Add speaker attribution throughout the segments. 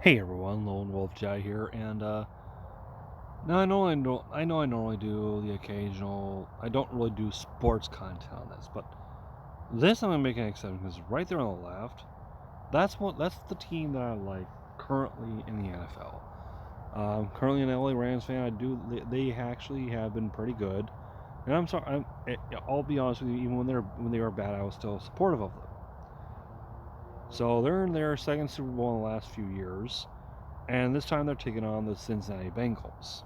Speaker 1: Hey everyone, Lone Wolf Jai here, and now I know I normally do the occasional. I don't really do sports content on this, but this I'm gonna make an exception because right there on the left, that's the team that I like currently in the NFL. Currently an LA Rams fan. They actually have been pretty good, and I'm sorry. I'll be honest with you. Even when they were bad, I was still supportive of them. So they're in their second Super Bowl in the last few years. And this time they're taking on the Cincinnati Bengals.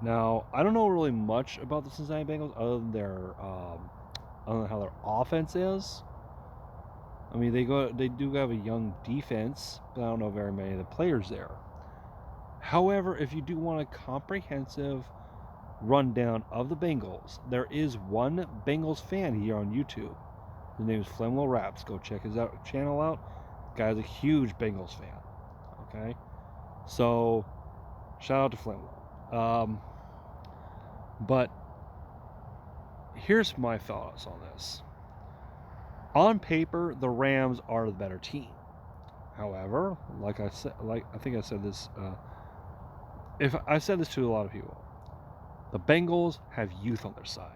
Speaker 1: Now, I don't know really much about the Cincinnati Bengals other than how their offense is. I mean, they do have a young defense, but I don't know very many of the players there. However, if you do want a comprehensive rundown of the Bengals, there is one Bengals fan here on YouTube. His name is Flemlo Raps. Go check his channel out. Guy's a huge Bengals fan. Okay, so shout out to Flemlo. But here's my thoughts on this. On paper, the Rams are the better team. However, like I said, I think I said this. If I said this to a lot of people, the Bengals have youth on their side.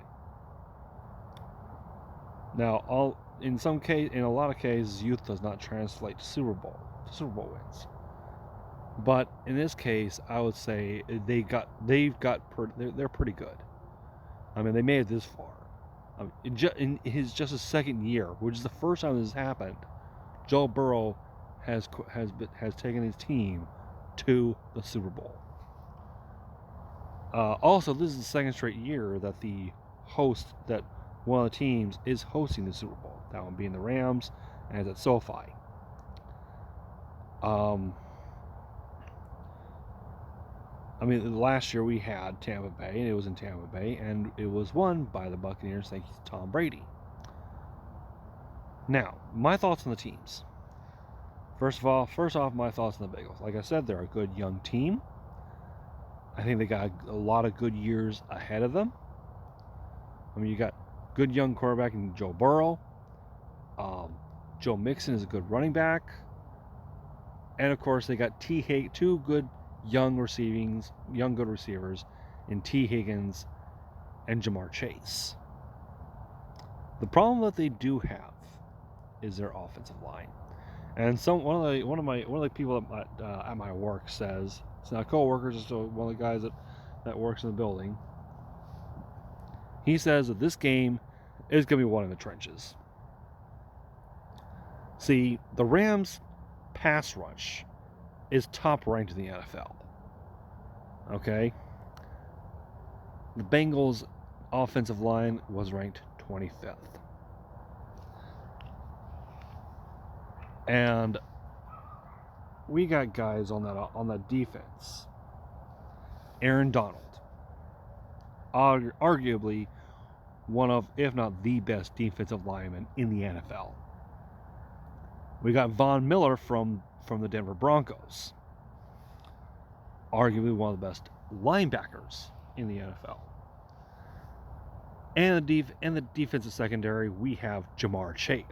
Speaker 1: Now, in a lot of cases, youth does not translate to Super Bowl wins. But in this case, I would say they're pretty good. I mean, they made it this far. In his just his second year, which is the first time this has happened, Joe Burrow has taken his team to the Super Bowl. Also, this is the second straight year that one of the teams is hosting the Super Bowl. That one being the Rams, and it's at SoFi. I mean, last year we had Tampa Bay, and it was in Tampa Bay, and it was won by the Buccaneers thanks to Tom Brady. Now, my thoughts on the teams. First off, my thoughts on the Bengals. Like I said, they're a good young team. I think they got a lot of good years ahead of them. I mean, you got good young quarterback in Joe Burrow. Joe Mixon is a good running back. And of course, they got two good young good receivers in T. Higgins and Jamar Chase. The problem that they do have is their offensive line. And one of the people at my work says, it's not coworkers, it's one of the guys that works in the building. He says that this game is going to be won in the trenches. See, the Rams' pass rush is top ranked in the NFL. Okay? The Bengals' offensive line was ranked 25th. And we got guys on that defense. Aaron Donald, arguably one of, if not the best defensive lineman in the NFL. We got Von Miller from the Denver Broncos, arguably one of the best linebackers in the NFL. And the defensive secondary, we have Jamar Chase.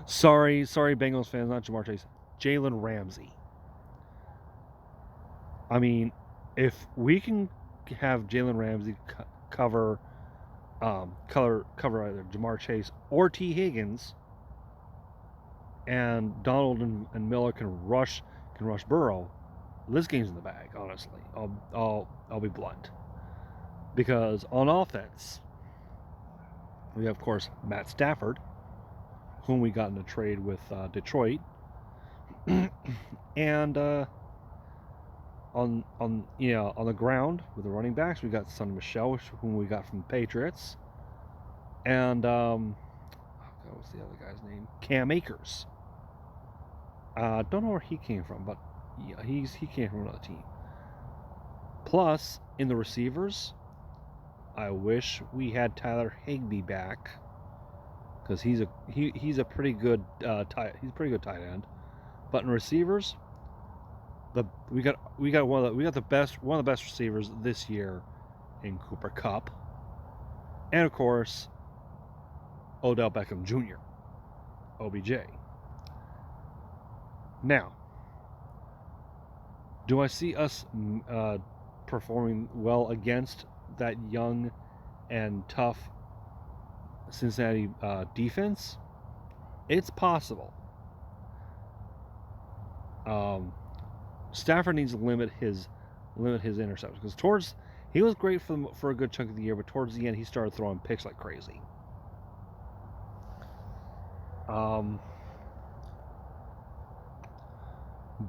Speaker 1: Sorry, Bengals fans, not Jamar Chase. Jalen Ramsey. I mean, if we can have Jalen Ramsey cover either Jamar Chase or T. Higgins, and Donald and Miller can rush Burrow, this game's in the bag. Honestly, I'll be blunt. Because on offense, we have, of course, Matt Stafford, whom we got in a trade with Detroit, and on the ground with the running backs, we got Sonny Michel, whom we got from the Patriots, and what's the other guy's name? Cam Akers. Don't know where he came from, but yeah, he came from another team. Plus, in the receivers, I wish we had Tyler Higbee back, because he's a pretty good tight end. But in receivers, we got one of the best receivers this year in Cooper Kupp, and of course Odell Beckham Jr. OBJ. Now, do I see us performing well against that young and tough Cincinnati defense? It's possible. Stafford needs to limit his interceptions, because he was great for a good chunk of the year, but towards the end he started throwing picks like crazy.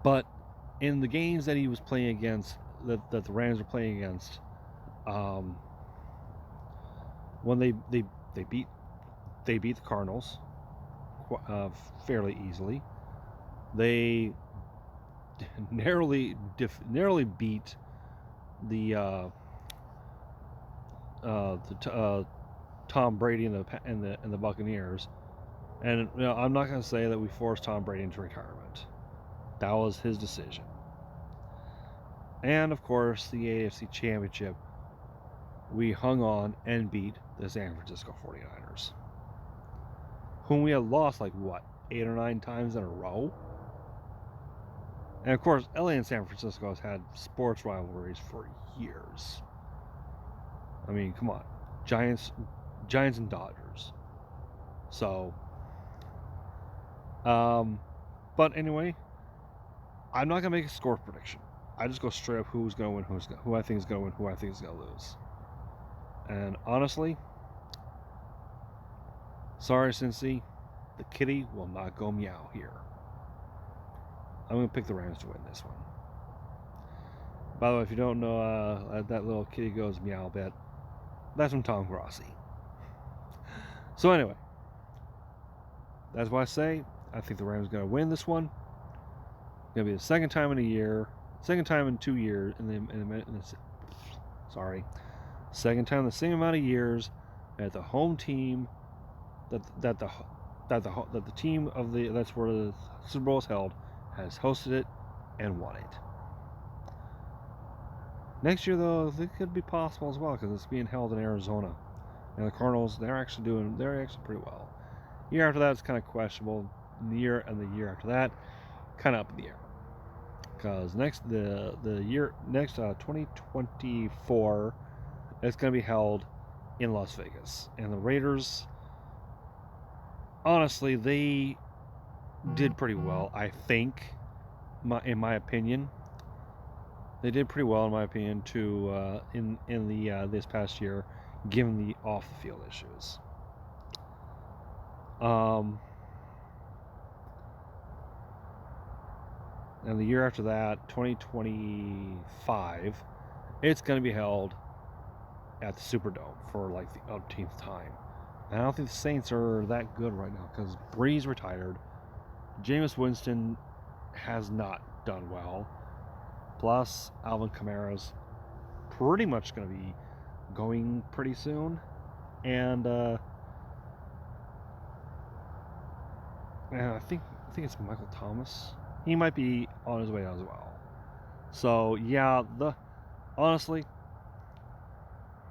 Speaker 1: But in the games that he was playing against, that the Rams were playing against, when they beat the Cardinals fairly easily, they narrowly beat the Tom Brady and the Buccaneers. And I'm not going to say that we forced Tom Brady into retirement. That was his decision. And of course, the AFC Championship, we hung on and beat the San Francisco 49ers, whom we had lost 8 or 9 times in a row. And of course, LA and San Francisco has had sports rivalries for years. I mean, come on. Giants and Dodgers. So, but anyway, I'm not going to make a score prediction. I just go straight up who's going to win, who I think is going to win, who I think is going to lose. And honestly, sorry, Cincy, the kitty will not go meow here. I'm going to pick the Rams to win this one. By the way, if you don't know, that little kitty goes meow bit, that's from Tom Grossi. So anyway, that's why I say I think the Rams are going to win this one. It's going to be the second time in 2 years, second time in the same amount of years that the home team, that the team of that's where the Super Bowl is held, has hosted it and won it. Next year, though, it could be possible as well, because it's being held in Arizona, and the Cardinals, they're actually pretty well. The year after that, it's kind of questionable. The year after that, kind of up in the air, because the year 2024, it's going to be held in Las Vegas, and the Raiders, honestly, they did pretty well. I think, in my opinion, they did pretty well, in my opinion, to in the this past year, given the off the field issues. And the year after that, 2025, it's going to be held at the Superdome for the umpteenth time. And I don't think the Saints are that good right now, because Breeze retired. Jameis Winston has not done well. Plus, Alvin Kamara's pretty much going to be going pretty soon. And I think it's Michael Thomas. He might be on his way out as well. So yeah, honestly,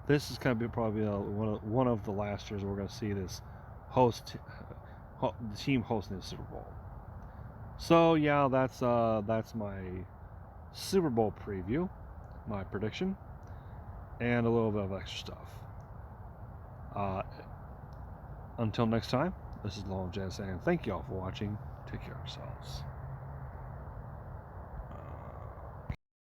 Speaker 1: this is going to be probably one of the last years we're going to see this the team hosting the Super Bowl. So yeah, that's my Super Bowl preview, my prediction, and a little bit of extra stuff. Until next time, this is Lone Jen saying thank you all for watching. Take care of yourselves.